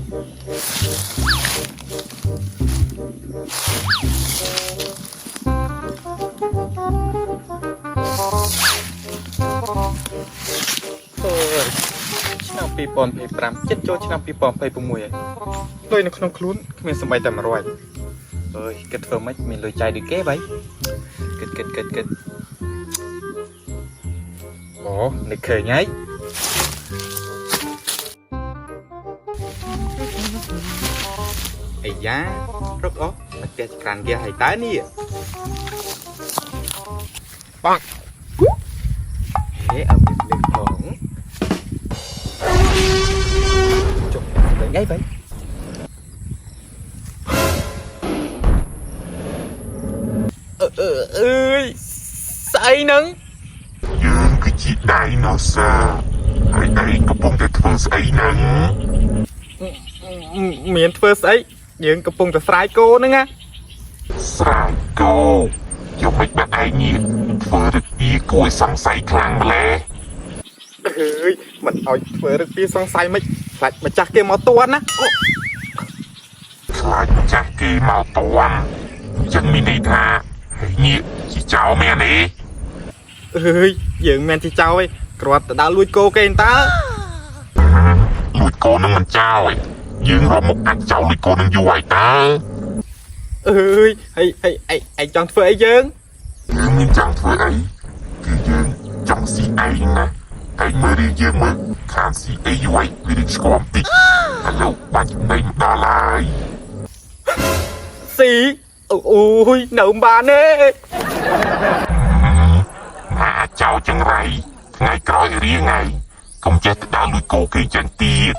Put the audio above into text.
ឆ្នាំ2025ចិត្តចូលឆ្នាំ2026ហើយលុយនៅក្នុងខ្លួនគ្មានសំបីតែ100អើយគិតធ្វើម៉េចមានលុយចាយដូចគេបៃគិតអូនឹកឃើញហើយអាយ៉ារកអូតែផ្ទះចក្រានគេឲ្យតើនេះបងហេអើមានលេខផងចុះទៅញ៉ៃបៃអើយស្អីហ្នឹងយើងគឺជាដៃណូស័រហើយឯងកំពុងតែធ្វើស្អីហ្នឹងមានធ្វើស្អីយើងកំពុងតែស្រាយគោហ្នឹងណាស្រាយគោយកមិនបាក់ឯងនេះធ្វើរឹកពីគួរសង្ស័យខ្លាំងម្ល៉េះអើយមិនឲ្យធ្វើរឹកពីសង្ស័យមិនខ្លាចម្ចាស់គេមកតួណាខ្លាចម្ចាស់គេមកតួអញ្ចឹងមានន័យថានេះជាចោលមែនទេអើយយើងមិនជាចោលទេគ្រាន់តែដើរលួចគោគេតើលួចគោនឹងមិនចោលទេយើងរកមកអាចចោលលួចគោនឹងយូរហើយតើអើយឯងចង់ធ្វើអីយើងមានចង់ធ្វើអីគឺយើងចង់ស៊ីឯងណាឯងមើលរៀងយើងមើលខានស៊ីអីយូរហើយវារៀងស្គមតិចឥឡូវបាច់ចំណេញមកដល់ហើយស៊ីអូយនៅបានទេមកអាចចោលចង្រៃថ្ងៃក្រោយរៀងហើយកុំចេះទៅដើរលួចគោគេចឹងទៀត